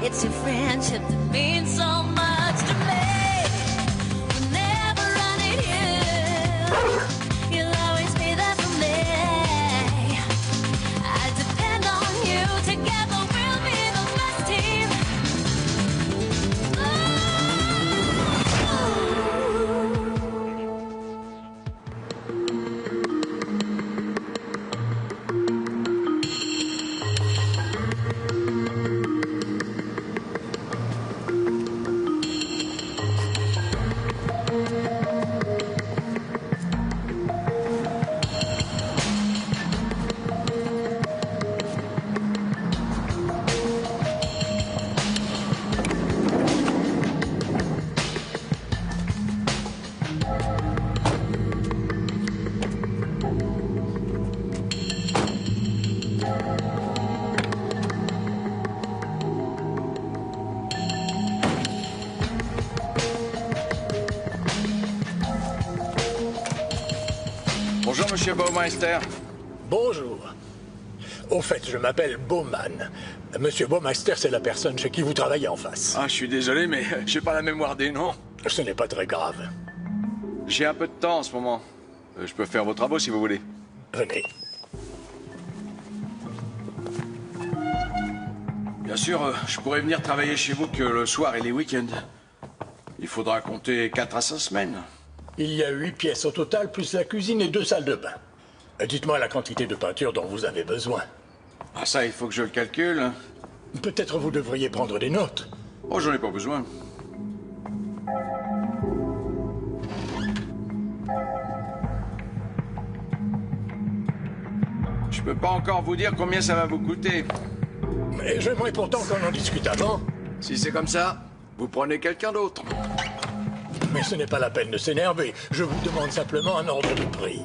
It's your friendship that means so much to me. We'll never run at you. You'll always be there for me. I depend on you. Together we'll be the best team. Bonjour, monsieur Baumeister. Bonjour. Au fait, je m'appelle Baumann. Monsieur Baumeister, c'est la personne chez qui vous travaillez en face. Ah, je suis désolé, mais j'ai pas la mémoire des noms. Ce n'est pas très grave. J'ai un peu de temps en ce moment. Je peux faire vos travaux si vous voulez. Venez. Bien sûr, je pourrais venir travailler chez vous que le soir et les week-ends. Il faudra compter 4 à 5 semaines. Il y a 8 pièces au total, plus la cuisine et 2 salles de bain. Dites-moi la quantité de peinture dont vous avez besoin. Ah ça, il faut que je le calcule. Peut-être vous devriez prendre des notes. Oh, j'en ai pas besoin. Je peux pas encore vous dire combien ça va vous coûter. Mais j'aimerais pourtant qu'on en discute avant. Si c'est comme ça, vous prenez quelqu'un d'autre. Mais ce n'est pas la peine de s'énerver. Je vous demande simplement un ordre de prix.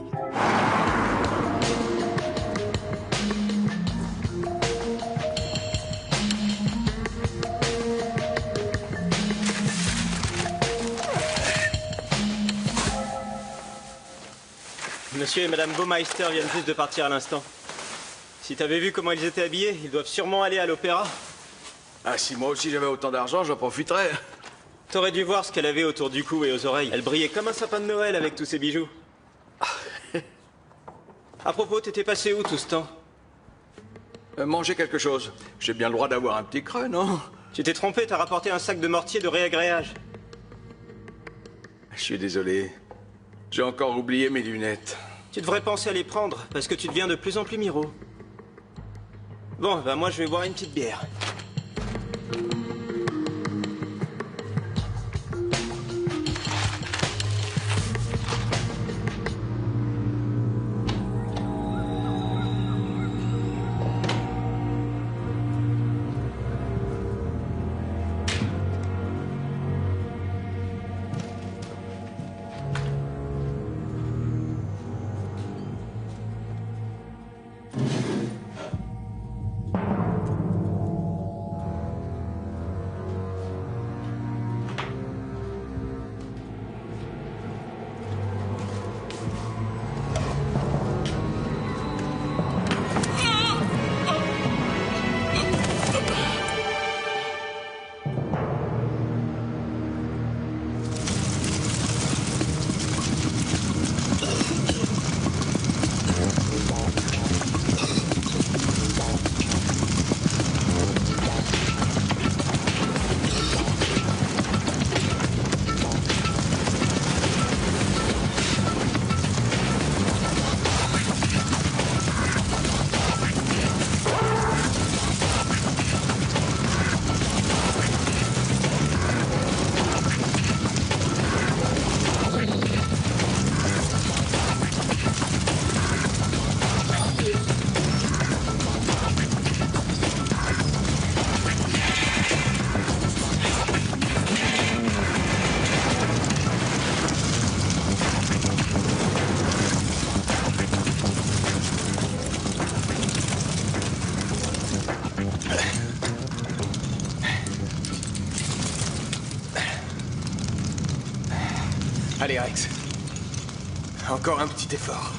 Monsieur et Madame Baumeister viennent juste de partir à l'instant. Si t'avais vu comment ils étaient habillés, ils doivent sûrement aller à l'opéra. Ah, si moi aussi j'avais autant d'argent, j'en profiterais. T'aurais dû voir ce qu'elle avait autour du cou et aux oreilles. Elle brillait comme un sapin de Noël avec tous ses bijoux. À propos, t'étais passé où tout ce temps? Manger quelque chose. J'ai bien le droit d'avoir un petit creux, non? Tu t'es trompé, t'as rapporté un sac de mortier de réagréage. Je suis désolé. J'ai encore oublié mes lunettes. Tu devrais penser à les prendre, parce que tu deviens de plus en plus miro. Bon, ben moi je vais boire une petite bière. Allez, Rex. Encore un petit effort.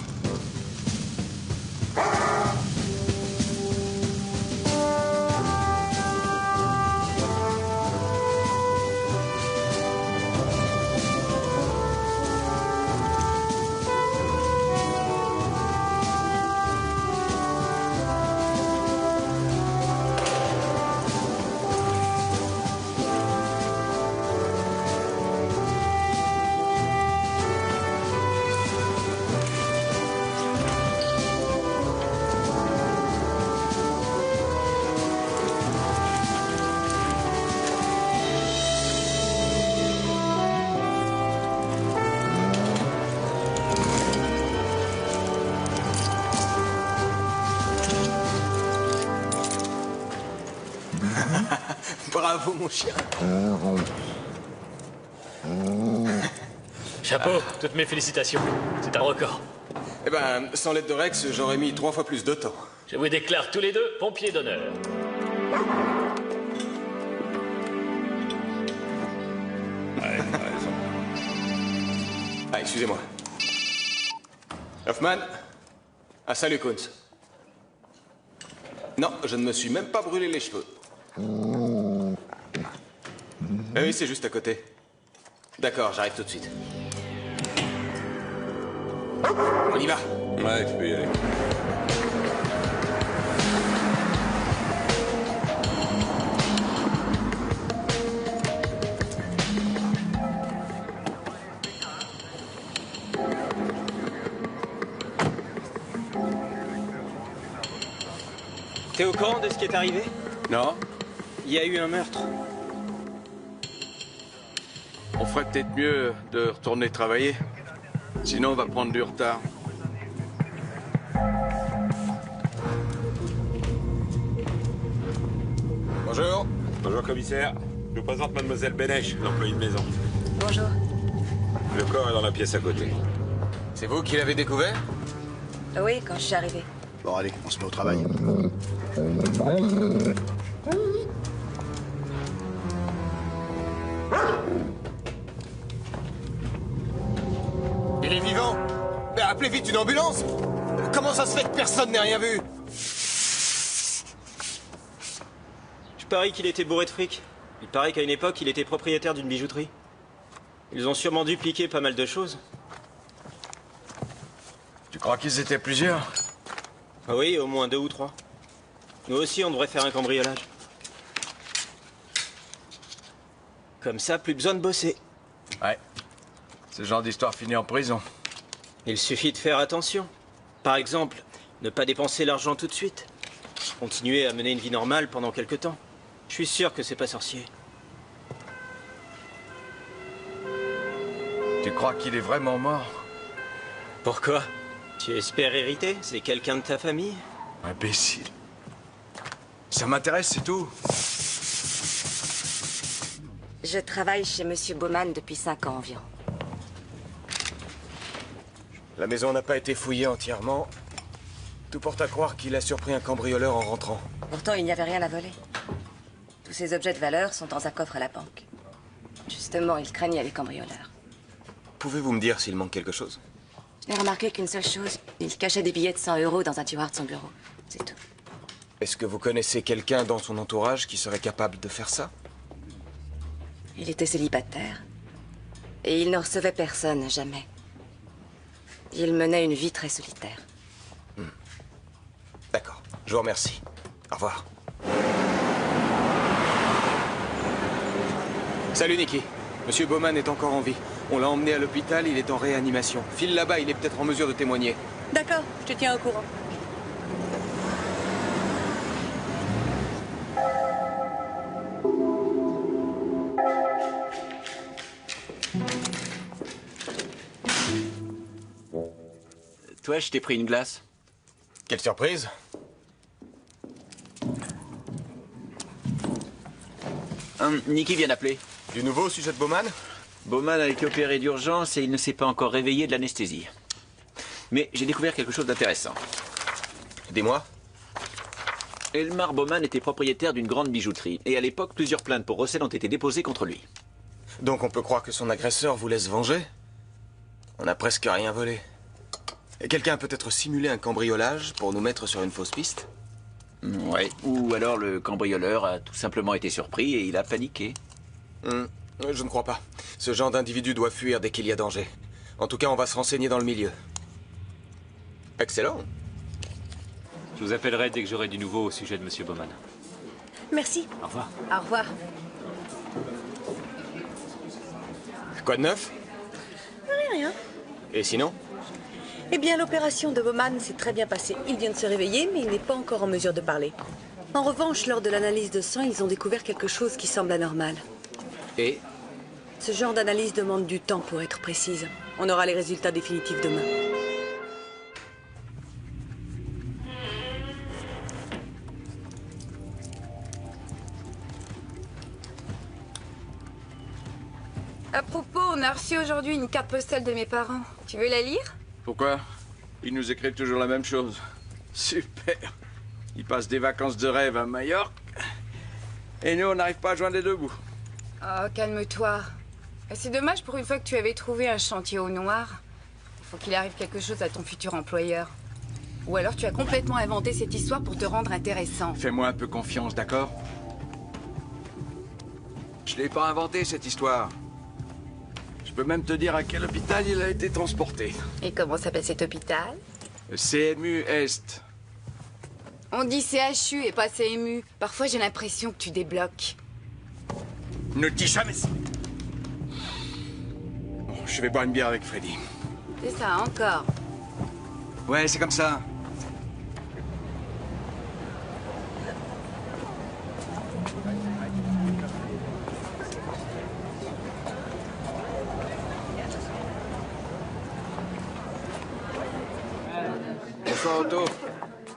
Bravo, mon chien. Chapeau, toutes mes félicitations. C'est un record. Eh ben, sans l'aide de Rex, j'aurais mis 3 fois plus de temps. Je vous déclare tous les deux pompiers d'honneur. Ouais, t'as raison. Ah, excusez-moi. Hoffman. Ah, salut, Kunz. Non, je ne me suis même pas brûlé les cheveux. Ah oui, c'est juste à côté. D'accord, j'arrive tout de suite. On y va. Ouais, tu peux y aller. T'es au courant de ce qui est arrivé? Non? Il y a eu un meurtre. On ferait peut-être mieux de retourner travailler. Sinon, on va prendre du retard. Bonjour. Bonjour, commissaire. Je vous présente mademoiselle Bénèche, l'employée de maison. Bonjour. Le corps est dans la pièce à côté. C'est vous qui l'avez découvert? Oui, quand je suis arrivée. Bon, allez, on se met au travail. Il est vivant. Mais appelez vite une ambulance. Comment ça se fait que personne n'ait rien vu? Je parie qu'il était bourré de fric. Il paraît qu'à une époque, il était propriétaire d'une bijouterie. Ils ont sûrement dupliqué pas mal de choses. Tu crois qu'ils étaient plusieurs? Ah oui, au moins 2 ou 3. Nous aussi, on devrait faire un cambriolage. Comme ça, plus besoin de bosser. Ouais. Ce genre d'histoire finit en prison. Il suffit de faire attention. Par exemple, ne pas dépenser l'argent tout de suite. Continuer à mener une vie normale pendant quelque temps. Je suis sûr que c'est pas sorcier. Tu crois qu'il est vraiment mort? Pourquoi? Tu espères hériter? C'est quelqu'un de ta famille? Imbécile. Ça m'intéresse, c'est tout. Je travaille chez Monsieur Bowman depuis 5 ans environ. La maison n'a pas été fouillée entièrement. Tout porte à croire qu'il a surpris un cambrioleur en rentrant. Pourtant, il n'y avait rien à voler. Tous ces objets de valeur sont dans un coffre à la banque. Justement, il craignait les cambrioleurs. Pouvez-vous me dire s'il manque quelque chose? Je n'ai remarqué qu'une seule chose. Il cachait des billets de 100 € dans un tiroir de son bureau. C'est tout. Est-ce que vous connaissez quelqu'un dans son entourage qui serait capable de faire ça? Il était célibataire. Et il ne recevait personne, jamais. Il menait une vie très solitaire. D'accord, je vous remercie. Au revoir. Salut Nicky. Monsieur Bowman est encore en vie. On l'a emmené à l'hôpital, il est en réanimation. File là-bas, il est peut-être en mesure de témoigner. D'accord, je te tiens au courant. Toi, je t'ai pris une glace. Quelle surprise. Nicky vient d'appeler. Du nouveau au sujet de Bowman? Bowman a été opéré d'urgence et il ne s'est pas encore réveillé de l'anesthésie. Mais j'ai découvert quelque chose d'intéressant. Dis-moi. Elmar Bowman était propriétaire d'une grande bijouterie. Et à l'époque, plusieurs plaintes pour recel ont été déposées contre lui. Donc on peut croire que son agresseur voulait se venger? On n'a presque rien volé. Et quelqu'un a peut-être simulé un cambriolage pour nous mettre sur une fausse piste? Ouais. Ou alors le cambrioleur a tout simplement été surpris et il a paniqué. Je ne crois pas. Ce genre d'individu doit fuir dès qu'il y a danger. En tout cas, on va se renseigner dans le milieu. Excellent. Je vous appellerai dès que j'aurai du nouveau au sujet de Monsieur Bowman. Merci. Au revoir. Au revoir. Quoi de neuf? Rien. Et sinon? Eh bien, l'opération de Bowman s'est très bien passée. Il vient de se réveiller, mais il n'est pas encore en mesure de parler. En revanche, lors de l'analyse de sang, ils ont découvert quelque chose qui semble anormal. Et? Ce genre d'analyse demande du temps pour être précise. On aura les résultats définitifs demain. À propos, on a reçu aujourd'hui une carte postale de mes parents. Tu veux la lire? Pourquoi? Ils nous écrivent toujours la même chose. Super. Ils passent des vacances de rêve à Majorque. Et nous, on n'arrive pas à joindre les deux bouts. Oh, calme-toi. C'est dommage pour une fois que tu avais trouvé un chantier au noir. Il faut qu'il arrive quelque chose à ton futur employeur. Ou alors tu as complètement inventé cette histoire pour te rendre intéressant. Fais-moi un peu confiance, d'accord? Je l'ai pas inventé, cette histoire. Je peux même te dire à quel hôpital il a été transporté. Et comment s'appelle cet hôpital? Le CMU Est. On dit CHU et pas CMU. Parfois j'ai l'impression que tu débloques. Ne dis jamais ça. Bon, je vais boire une bière avec Freddy. C'est ça, encore. Ouais, c'est comme ça. Bonsoir, Otto.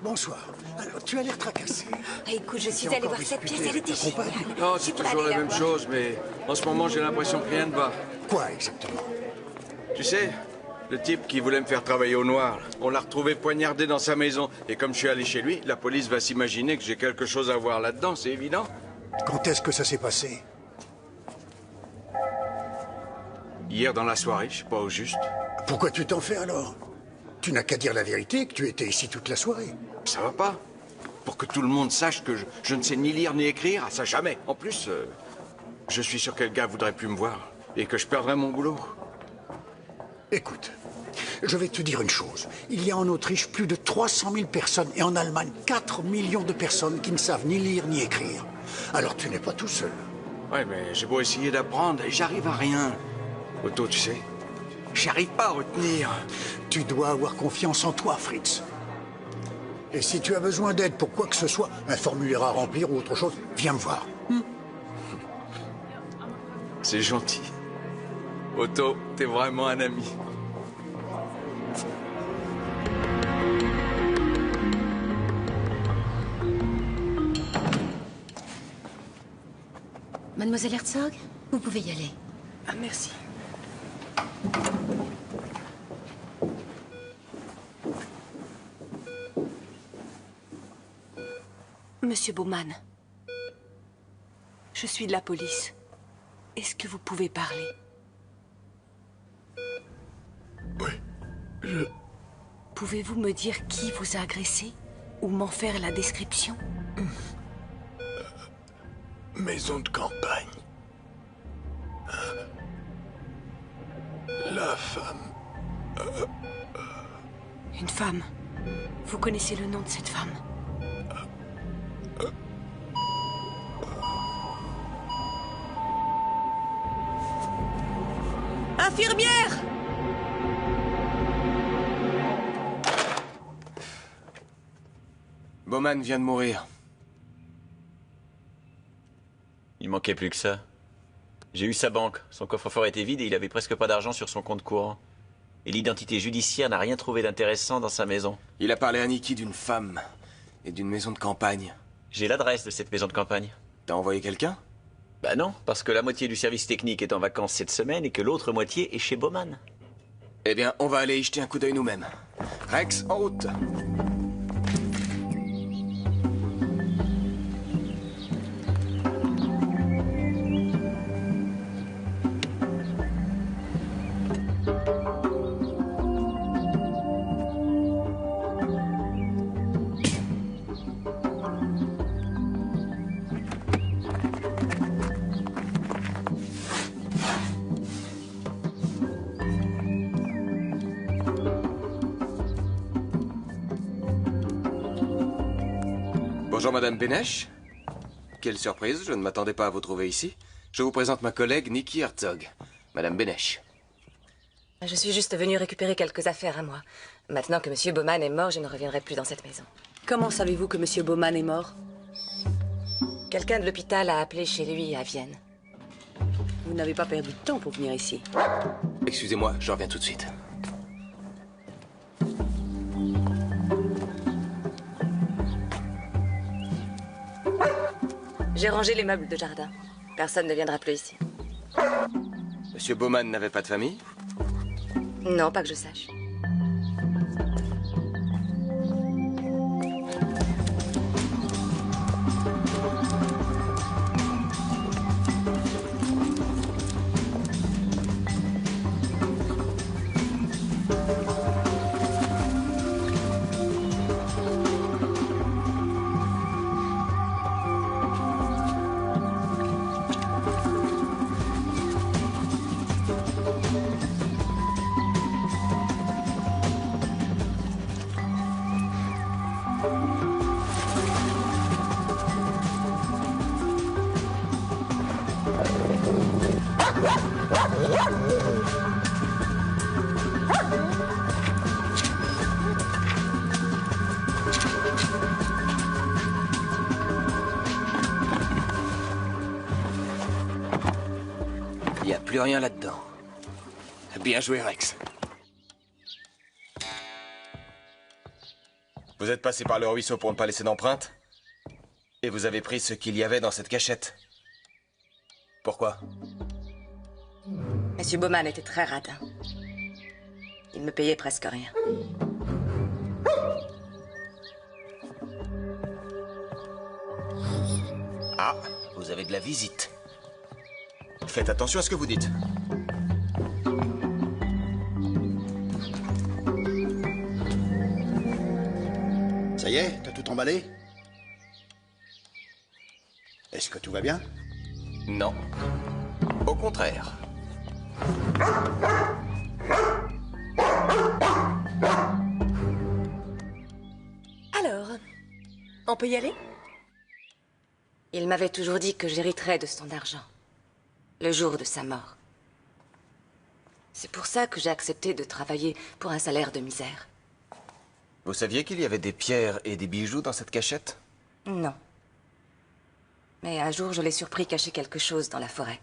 Bonsoir. Alors, tu as l'air tracassé. Écoute, je suis allée voir cette pièce, elle était géniale. Non, c'est toujours la même chose, mais en ce moment, j'ai l'impression que rien ne va. Quoi exactement? Tu sais, le type qui voulait me faire travailler au noir, on l'a retrouvé poignardé dans sa maison. Et comme je suis allé chez lui, la police va s'imaginer que j'ai quelque chose à voir là-dedans, c'est évident. Quand est-ce que ça s'est passé? Hier dans la soirée, je sais pas au juste. Pourquoi tu t'en fais alors? Tu n'as qu'à dire la vérité, que tu étais ici toute la soirée. Ça va pas. Pour que tout le monde sache que je ne sais ni lire ni écrire, ça jamais. En plus, je suis sûr que le gars voudrait plus me voir. Et que je perdrais mon boulot. Écoute, je vais te dire une chose. Il y a en Autriche plus de 300 000 personnes et en Allemagne 4 millions de personnes qui ne savent ni lire ni écrire. Alors tu n'es pas tout seul. Ouais, mais j'ai beau essayer d'apprendre et j'arrive à rien. Otto, tu sais, j'arrive pas à retenir. Tu dois avoir confiance en toi, Fritz. Et si tu as besoin d'aide pour quoi que ce soit, un formulaire à remplir ou autre chose, viens me voir. C'est gentil. Otto, t'es vraiment un ami. Mademoiselle Herzog, vous pouvez y aller. Ah, merci. Monsieur Bowman, je suis de la police. Est-ce que vous pouvez parler? Oui, Pouvez-vous me dire qui vous a agressé? Ou m'en faire la description? Maison de campagne. La femme. Une femme. Vous connaissez le nom de cette femme? Infirmière! Bowman vient de mourir. Il manquait plus que ça. J'ai eu sa banque. Son coffre-fort était vide et il avait presque pas d'argent sur son compte courant. Et l'identité judiciaire n'a rien trouvé d'intéressant dans sa maison. Il a parlé à Nikki d'une femme et d'une maison de campagne. J'ai l'adresse de cette maison de campagne. T'as envoyé quelqu'un? Bah non, parce que la moitié du service technique est en vacances cette semaine et que l'autre moitié est chez Bowman. Eh bien, on va aller y jeter un coup d'œil nous-mêmes. Rex, en route! Bonjour, Madame Benesch. Quelle surprise, je ne m'attendais pas à vous trouver ici. Je vous présente ma collègue Nikki Herzog. Madame Benesch. Je suis juste venue récupérer quelques affaires à moi. Maintenant que Monsieur Bowman est mort, je ne reviendrai plus dans cette maison. Comment savez-vous que Monsieur Bowman est mort? Quelqu'un de l'hôpital a appelé chez lui à Vienne. Vous n'avez pas perdu de temps pour venir ici. Excusez-moi, je reviens tout de suite. J'ai rangé les meubles de jardin. Personne ne viendra plus ici. Monsieur Bowman n'avait pas de famille? Non, pas que je sache. Il n'y a plus rien là-dedans. Bien joué, Rex. Vous êtes passé par le ruisseau pour ne pas laisser d'empreinte? Et vous avez pris ce qu'il y avait dans cette cachette. Pourquoi? Monsieur Bowman était très radin. Il me payait presque rien. Ah, vous avez de la visite. Faites attention à ce que vous dites. Ça y est, t'as tout emballé? Est-ce que tout va bien? Non. Au contraire. Alors, on peut y aller? Il m'avait toujours dit que j'hériterais de son argent. Le jour de sa mort. C'est pour ça que j'ai accepté de travailler pour un salaire de misère. Vous saviez qu'il y avait des pierres et des bijoux dans cette cachette? Non. Mais un jour, je l'ai surpris cacher quelque chose dans la forêt.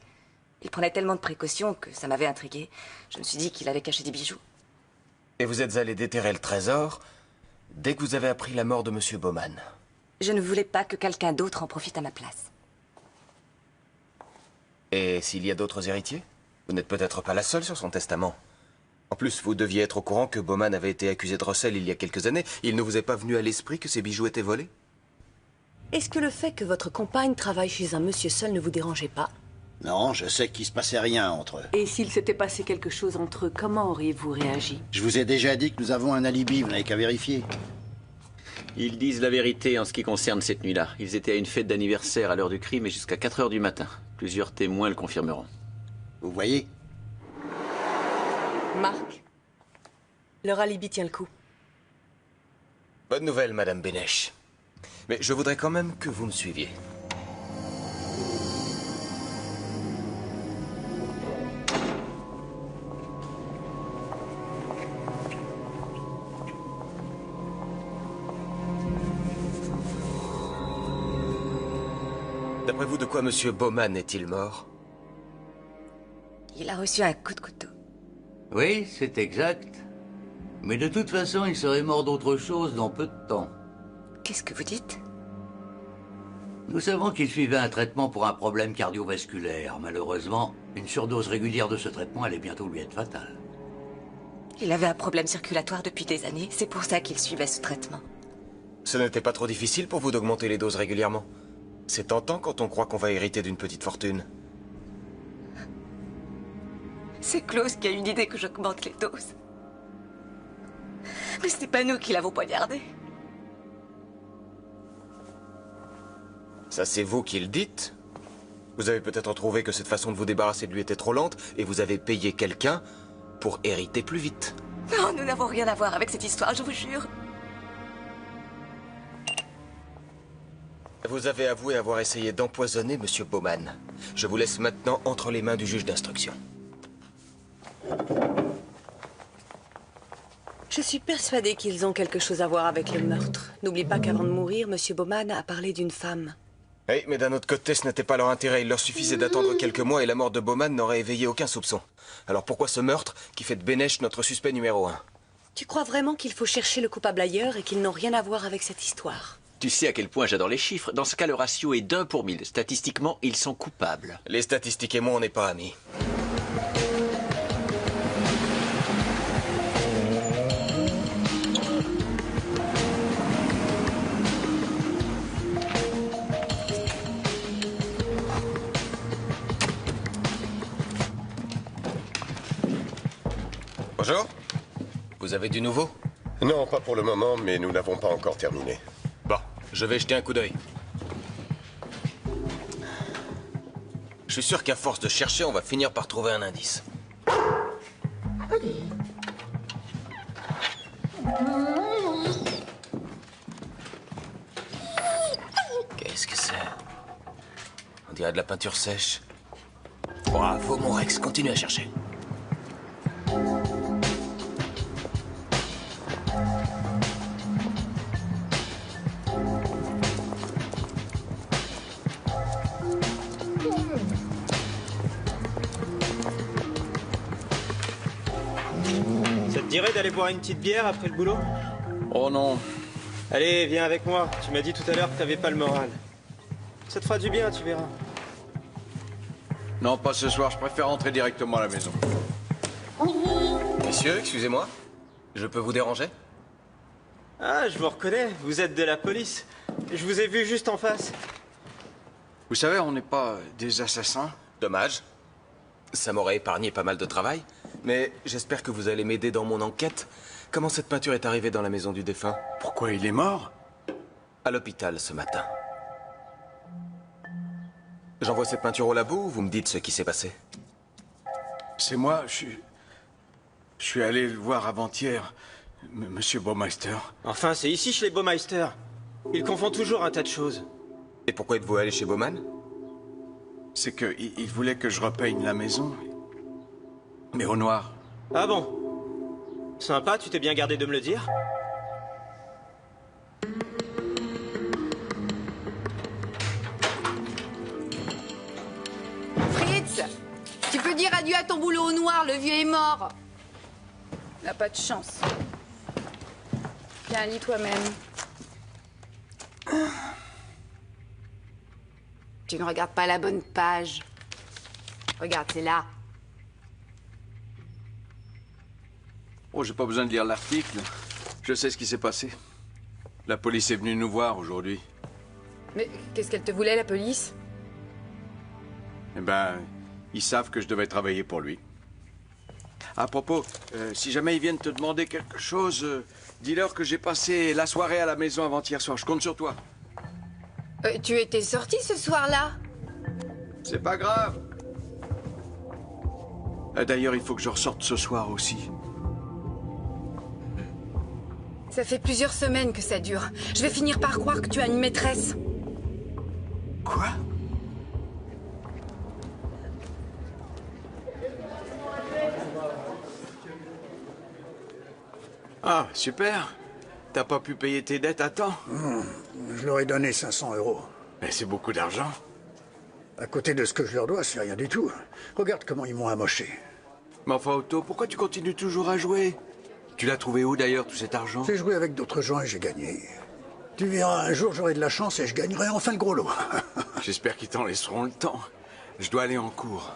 Il prenait tellement de précautions que ça m'avait intriguée. Je me suis dit qu'il avait caché des bijoux. Et vous êtes allé déterrer le trésor dès que vous avez appris la mort de Monsieur Bowman. Je ne voulais pas que quelqu'un d'autre en profite à ma place. Et s'il y a d'autres héritiers? Vous n'êtes peut-être pas la seule sur son testament. En plus, vous deviez être au courant que Bowman avait été accusé de recel il y a quelques années. Il ne vous est pas venu à l'esprit que ces bijoux étaient volés? Est-ce que le fait que votre compagne travaille chez un monsieur seul ne vous dérangeait pas? Non, je sais qu'il se passait rien entre eux. Et s'il s'était passé quelque chose entre eux, comment auriez-vous réagi? Je vous ai déjà dit que nous avons un alibi, vous n'avez qu'à vérifier. Ils disent la vérité en ce qui concerne cette nuit-là. Ils étaient à une fête d'anniversaire à l'heure du crime et jusqu'à 4 heures du matin. Plusieurs témoins le confirmeront. Vous voyez? Marc, leur alibi tient le coup. Bonne nouvelle, Madame Benesch. Mais je voudrais quand même que vous me suiviez. D'après vous, de quoi Monsieur Bowman est-il mort? Il a reçu un coup de couteau. Oui, c'est exact. Mais de toute façon, il serait mort d'autre chose dans peu de temps. Qu'est-ce que vous dites? Nous savons qu'il suivait un traitement pour un problème cardiovasculaire. Malheureusement, une surdose régulière de ce traitement allait bientôt lui être fatale. Il avait un problème circulatoire depuis des années. C'est pour ça qu'il suivait ce traitement. Ce n'était pas trop difficile pour vous d'augmenter les doses régulièrement? C'est tentant quand on croit qu'on va hériter d'une petite fortune. C'est Klaus qui a eu l'idée que j'augmente les doses. Mais ce n'est pas nous qui l'avons poignardé. Ça, c'est vous qui le dites? Vous avez peut-être trouvé que cette façon de vous débarrasser de lui était trop lente et vous avez payé quelqu'un pour hériter plus vite. Non, nous n'avons rien à voir avec cette histoire, je vous jure. Vous avez avoué avoir essayé d'empoisonner Monsieur Bowman. Je vous laisse maintenant entre les mains du juge d'instruction. Je suis persuadée qu'ils ont quelque chose à voir avec le meurtre. N'oublie pas qu'avant de mourir, Monsieur Bowman a parlé d'une femme. Oui, mais d'un autre côté, ce n'était pas leur intérêt. Il leur suffisait d'attendre quelques mois et la mort de Bowman n'aurait éveillé aucun soupçon. Alors pourquoi ce meurtre qui fait de Benesch notre suspect numéro 1? Tu crois vraiment qu'il faut chercher le coupable ailleurs et qu'ils n'ont rien à voir avec cette histoire? Tu sais à quel point j'adore les chiffres. Dans ce cas, le ratio est d'1 pour 1000. Statistiquement, ils sont coupables. Les statistiques et moi, on n'est pas amis. Bonjour. Vous avez du nouveau? Non, pas pour le moment, mais nous n'avons pas encore terminé. Bon, je vais jeter un coup d'œil. Je suis sûr qu'à force de chercher, on va finir par trouver un indice. Qu'est-ce que c'est? On dirait de la peinture sèche. Bravo, mon Rex, continue à chercher. Ça te dirait d'aller boire une petite bière après le boulot? Oh non. Allez, viens avec moi. Tu m'as dit tout à l'heure que t'avais pas le moral. Ça te fera du bien, tu verras. Non, pas ce soir, je préfère rentrer directement à la maison. Messieurs, excusez-moi. Je peux vous déranger? Ah, je vous reconnais. Vous êtes de la police. Je vous ai vu juste en face. Vous savez, on n'est pas des assassins. Dommage. Ça m'aurait épargné pas mal de travail. Mais j'espère que vous allez m'aider dans mon enquête. Comment cette peinture est arrivée dans la maison du défunt? Pourquoi il est mort? À l'hôpital ce matin. J'envoie cette peinture au labo ou vous me dites ce qui s'est passé? C'est moi, je suis allé le voir avant-hier, Monsieur Baumeister. Enfin, c'est ici chez les Baumeister. Ils confondent toujours un tas de choses. Et pourquoi êtes-vous allé chez Bowman? C'est qu'il voulait que je repeigne la maison, mais au noir. Ah bon? Sympa, tu t'es bien gardé de me le dire. Fritz, tu peux dire adieu à ton boulot au noir, le vieux est mort. N'a pas de chance. Tiens, lis toi-même. Tu ne regardes pas la bonne page. Regarde, c'est là. Oh, j'ai pas besoin de lire l'article. Je sais ce qui s'est passé. La police est venue nous voir aujourd'hui. Mais qu'est-ce qu'elle te voulait, la police? Eh ben, ils savent que je devais travailler pour lui. À propos, si jamais ils viennent te demander quelque chose, dis-leur que j'ai passé la soirée à la maison avant-hier soir. Je compte sur toi. Tu étais sorti ce soir-là? C'est pas grave. D'ailleurs, il faut que je ressorte ce soir aussi. Ça fait plusieurs semaines que ça dure. Je vais finir par croire que tu as une maîtresse. Quoi? Ah, super. T'as pas pu payer tes dettes à temps? Je leur ai donné 500 €. Mais c'est beaucoup d'argent. À côté de ce que je leur dois, c'est rien du tout. Regarde comment ils m'ont amoché. Mais enfin, Otto, pourquoi tu continues toujours à jouer? Tu l'as trouvé où d'ailleurs, tout cet argent? J'ai joué avec d'autres gens et j'ai gagné. Tu verras, un jour j'aurai de la chance et je gagnerai enfin le gros lot. J'espère qu'ils t'en laisseront le temps. Je dois aller en cours.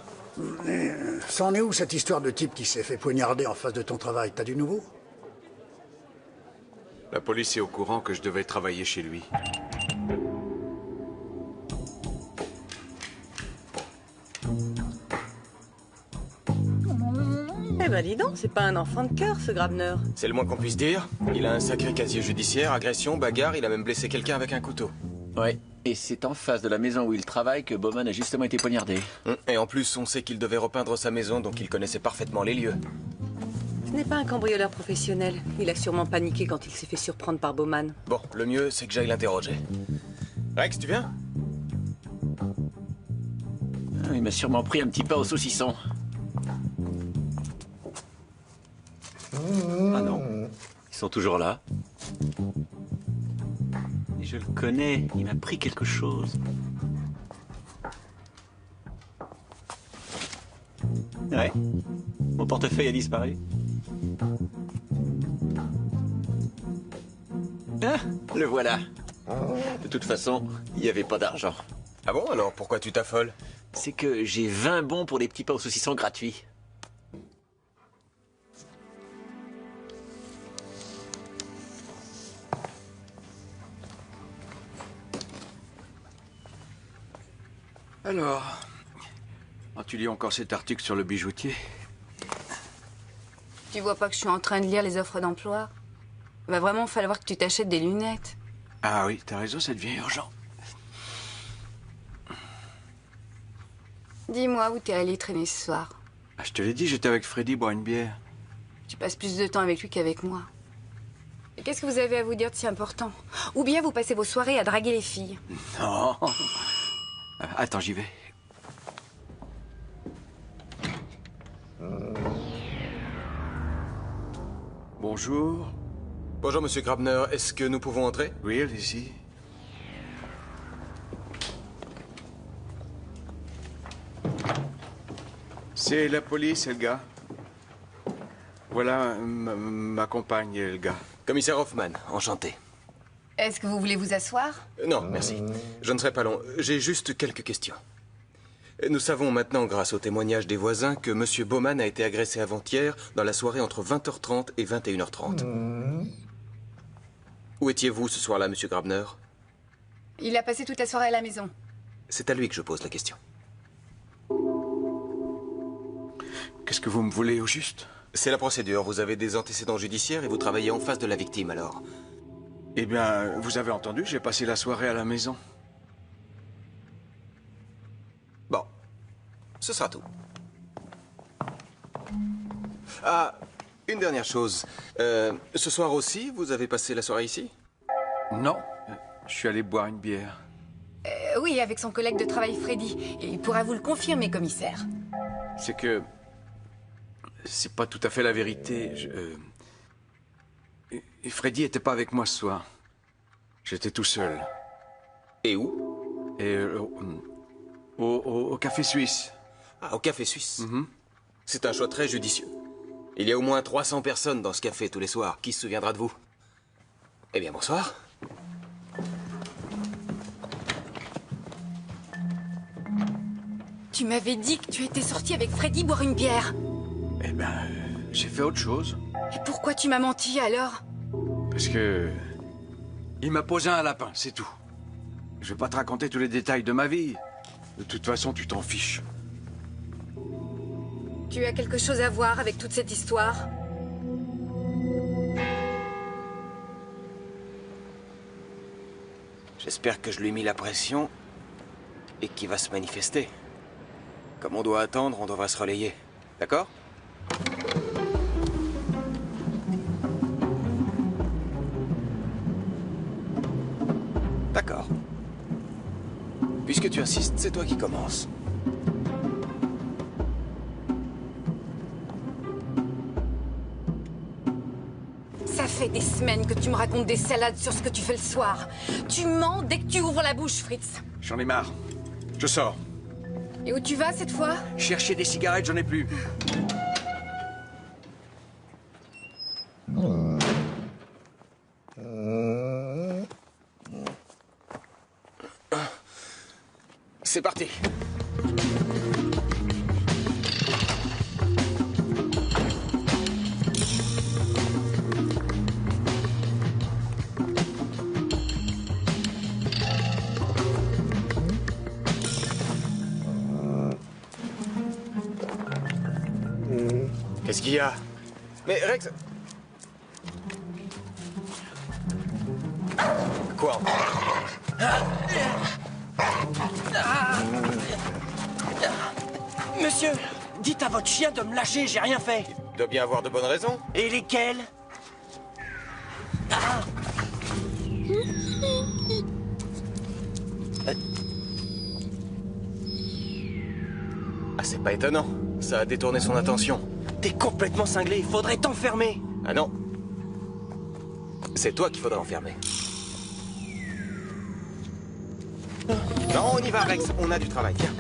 Ça en est où cette histoire de type qui s'est fait poignarder en face de ton travail? T'as du nouveau? La police est au courant que je devais travailler chez lui. Eh ben dis donc, c'est pas un enfant de cœur, ce Grabner. C'est le moins qu'on puisse dire. Il a un sacré casier judiciaire, agression, bagarre, il a même blessé quelqu'un avec un couteau. Ouais, et c'est en face de la maison où il travaille que Bowman a justement été poignardé. Et en plus, on sait qu'il devait repeindre sa maison, donc il connaissait parfaitement les lieux. Ce n'est pas un cambrioleur professionnel. Il a sûrement paniqué quand il s'est fait surprendre par Bowman. Bon, le mieux, c'est que j'aille l'interroger. Rex, tu viens? Il m'a sûrement pris un petit pain au saucisson. Ah non, ils sont toujours là. Et je le connais, il m'a pris quelque chose. Ouais, mon portefeuille a disparu. Ah, le voilà. De toute façon, il n'y avait pas d'argent. Ah bon, alors pourquoi tu t'affoles? C'est que j'ai 20 bons pour des petits pains au saucisson gratuits. Alors, tu lis encore cet article sur le bijoutier? Tu vois pas que je suis en train de lire les offres d'emploi? Il va vraiment falloir que tu t'achètes des lunettes. Ah oui, t'as raison, ça devient urgent. Dis-moi où t'es allé traîner ce soir. Ah, je te l'ai dit, j'étais avec Freddy boire une bière. Tu passes plus de temps avec lui qu'avec moi. Et qu'est-ce que vous avez à vous dire de si important? Ou bien vous passez vos soirées à draguer les filles? Non. Attends, j'y vais. Bonjour. Bonjour, monsieur Grabner. Est-ce que nous pouvons entrer? Oui, allez-y. C'est la police, Elga. Voilà ma compagne, Elga. Commissaire Hoffman, enchanté. Est-ce que vous voulez vous asseoir? Non, merci. Je ne serai pas long. J'ai juste quelques questions. Nous savons maintenant, grâce au témoignage des voisins, que monsieur Bowman a été agressé avant-hier dans la soirée entre 20h30 et 21h30. Où étiez-vous ce soir-là, monsieur Grabner? Il a passé toute la soirée à la maison. C'est à lui que je pose la question. Qu'est-ce que vous me voulez au juste? C'est la procédure. Vous avez des antécédents judiciaires et vous travaillez en face de la victime, alors. Eh bien, vous avez entendu, j'ai passé la soirée à la maison. Bon, ce sera tout. Ah, une dernière chose. Ce soir aussi, vous avez passé la soirée ici? Non, je suis allé boire une bière. Oui, avec son collègue de travail Freddy. Et il pourra vous le confirmer, commissaire. C'est que... c'est pas tout à fait la vérité. Et Freddy était pas avec moi ce soir. J'étais tout seul. Et où? Et au Café Suisse. Ah, au Café Suisse. C'est un choix très judicieux. Il y a au moins 300 personnes dans ce café tous les soirs. Qui se souviendra de vous? Eh bien, bonsoir. Tu m'avais dit que tu étais sorti avec Freddy boire une bière. Eh ben, j'ai fait autre chose. Et pourquoi tu m'as menti alors? Parce que... il m'a posé un lapin, c'est tout. Je vais pas te raconter tous les détails de ma vie. De toute façon, tu t'en fiches. Tu as quelque chose à voir avec toute cette histoire? J'espère que je lui ai mis la pression et qu'il va se manifester. Comme on doit attendre, on devra se relayer. D'accord? D'accord. Puisque tu insistes, c'est toi qui commences. Ça fait des semaines que tu me racontes des salades sur ce que tu fais le soir. Tu mens dès que tu ouvres la bouche, Fritz. J'en ai marre. Je sors. Et où tu vas cette fois? Chercher des cigarettes, j'en ai plus. C'est parti. Qu'est-ce qu'il y a? Mais Rex... Quoi? Monsieur, dites à votre chien de me lâcher, j'ai rien fait. Il doit bien avoir de bonnes raisons. Et lesquelles? Pas étonnant. Ça a détourné son attention. T'es complètement cinglé, il faudrait t'enfermer. Ah non. C'est toi qu'il faudrait enfermer. Non, on y va, Rex. On a du travail. Viens.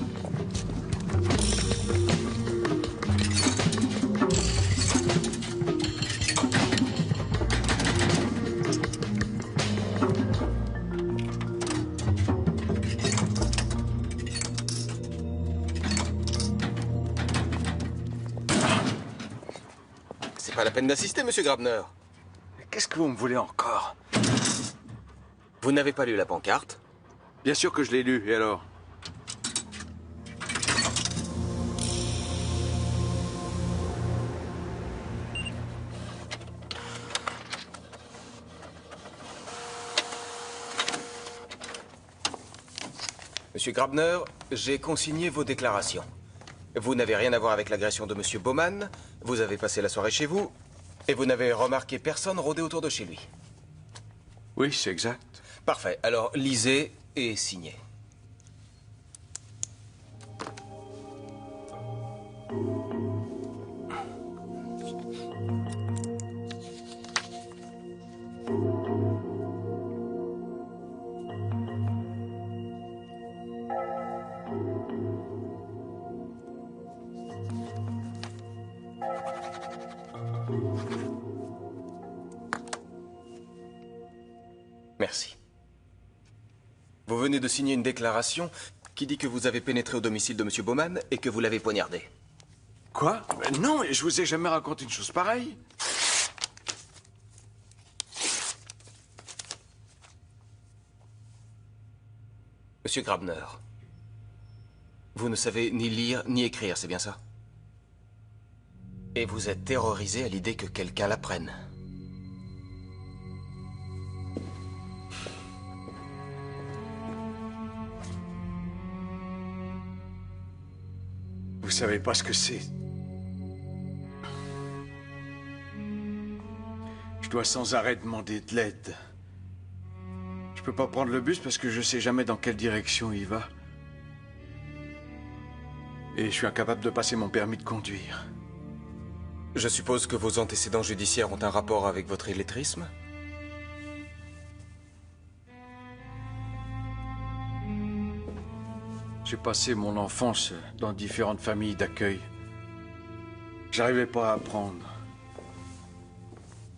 C'est pas la peine d'assister, monsieur Grabner. Qu'est-ce que vous me voulez encore? Vous n'avez pas lu la pancarte? Bien sûr que je l'ai lu, et alors? Monsieur Grabner, j'ai consigné vos déclarations. Vous n'avez rien à voir avec l'agression de monsieur Bowman, vous avez passé la soirée chez vous, et vous n'avez remarqué personne rôder autour de chez lui. Oui, c'est exact. Parfait. Alors, lisez et signez. Merci. Vous venez de signer une déclaration qui dit que vous avez pénétré au domicile de monsieur Bowman et que vous l'avez poignardé. Quoi? Non, je vous ai jamais raconté une chose pareille. Monsieur Grabner, vous ne savez ni lire ni écrire, c'est bien ça? Et vous êtes terrorisé à l'idée que quelqu'un l'apprenne. Vous savez pas ce que c'est. Je dois sans arrêt demander de l'aide. Je peux pas prendre le bus parce que je sais jamais dans quelle direction il va. Et je suis incapable de passer mon permis de conduire. Je suppose que vos antécédents judiciaires ont un rapport avec votre illettrisme? J'ai passé mon enfance dans différentes familles d'accueil. J'arrivais pas à apprendre.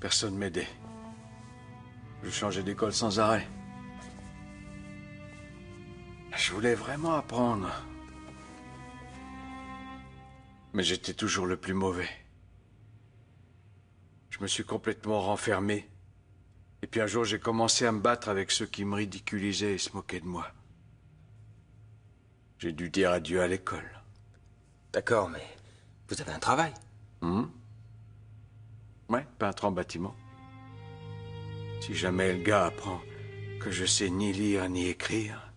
Personne m'aidait. Je changeais d'école sans arrêt. Je voulais vraiment apprendre. Mais j'étais toujours le plus mauvais. Je me suis complètement renfermé. Et puis un jour, j'ai commencé à me battre avec ceux qui me ridiculisaient et se moquaient de moi. J'ai dû dire adieu à l'école. D'accord, mais vous avez un travail. Ouais, peintre en bâtiment. Si jamais le gars apprend que je sais ni lire ni écrire...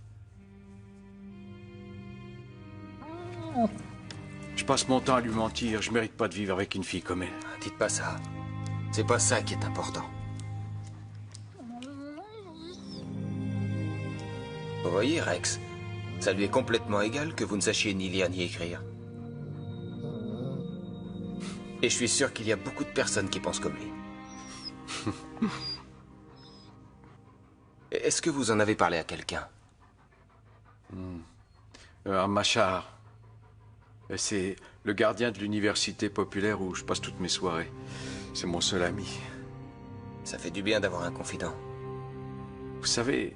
Je passe mon temps à lui mentir. Je mérite pas de vivre avec une fille comme elle. Dites pas ça. C'est pas ça qui est important. Vous voyez, Rex, ça lui est complètement égal que vous ne sachiez ni lire ni écrire. Et je suis sûr qu'il y a beaucoup de personnes qui pensent comme lui. Est-ce que vous en avez parlé à quelqu'un? À Machar. C'est le gardien de l'université populaire où je passe toutes mes soirées. C'est mon seul ami. Ça fait du bien d'avoir un confident. Vous savez,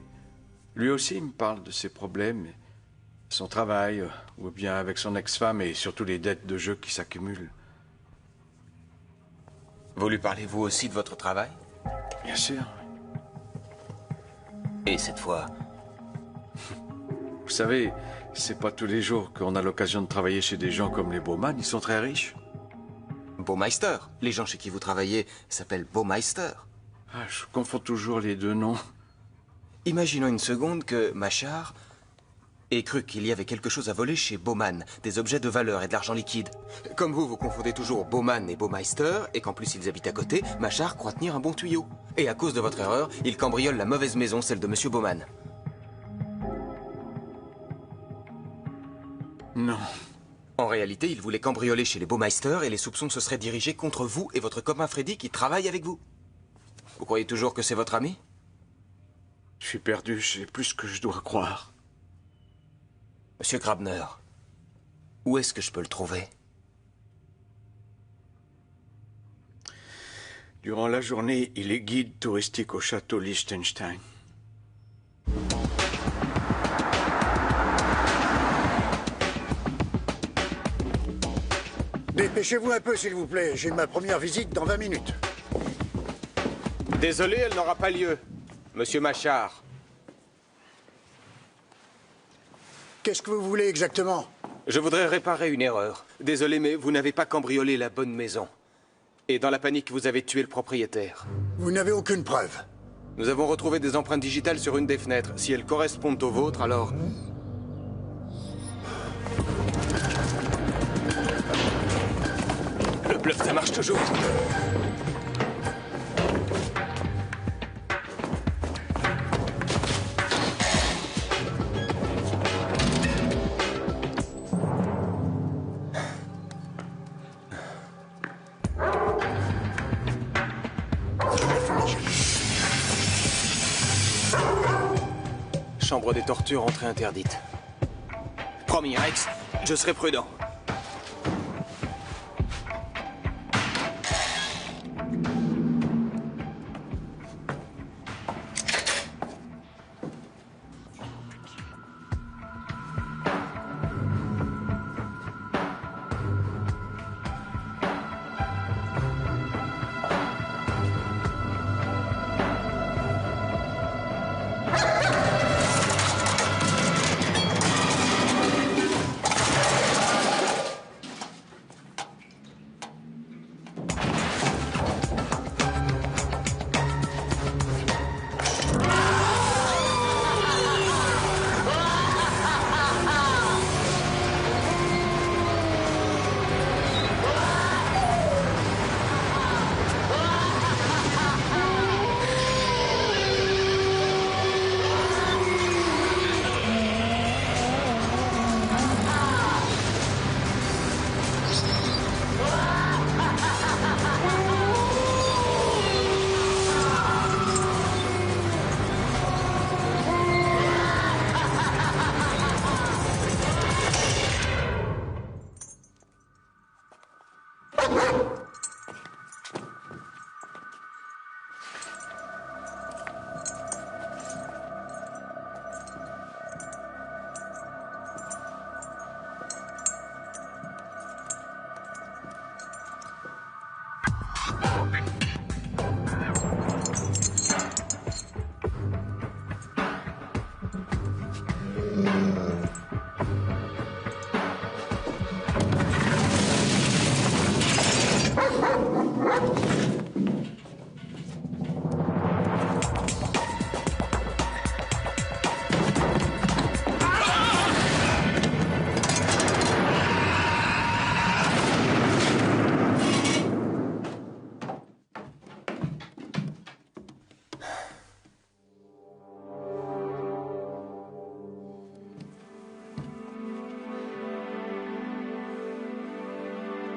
lui aussi il me parle de ses problèmes, son travail, ou bien avec son ex-femme et surtout les dettes de jeu qui s'accumulent. Vous lui parlez vous aussi de votre travail? Bien sûr. Et cette fois? Vous savez, c'est pas tous les jours qu'on a l'occasion de travailler chez des gens comme les Bowman. Ils sont très riches. Baumeister. Les gens chez qui vous travaillez s'appellent Baumeister. Ah, je confonds toujours les deux noms. Imaginons une seconde que Machar ait cru qu'il y avait quelque chose à voler chez Bowman, des objets de valeur et de l'argent liquide. Comme vous confondez toujours Bowman et Baumeister, et qu'en plus ils habitent à côté, Machar croit tenir un bon tuyau. Et à cause de votre erreur, il cambriole la mauvaise maison, celle de Monsieur Bowman. Non. En réalité, il voulait cambrioler chez les Baumeister et les soupçons se seraient dirigés contre vous et votre copain Freddy qui travaille avec vous. Vous croyez toujours que c'est votre ami? Je suis perdu, je sais plus ce que je dois croire. Monsieur Grabner, où est-ce que je peux le trouver? Durant la journée, il est guide touristique au château Liechtenstein. Dépêchez-vous un peu, s'il vous plaît. J'ai ma première visite dans 20 minutes. Désolé, elle n'aura pas lieu. Monsieur Machard. Qu'est-ce que vous voulez exactement? Je voudrais réparer une erreur. Désolé, mais vous n'avez pas cambriolé la bonne maison. Et dans la panique, vous avez tué le propriétaire. Vous n'avez aucune preuve. Nous avons retrouvé des empreintes digitales sur une des fenêtres. Si elles correspondent aux vôtres, alors... Le bluff, ça marche toujours. Chambre des tortures, entrée interdite. Promis, Rex, je serai prudent.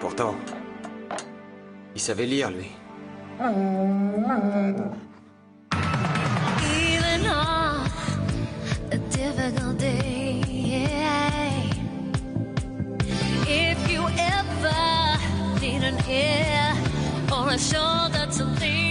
Pourtant, il savait lire, lui. Even on a difficult day, yeah. If you ever need an ear or a shoulder to lean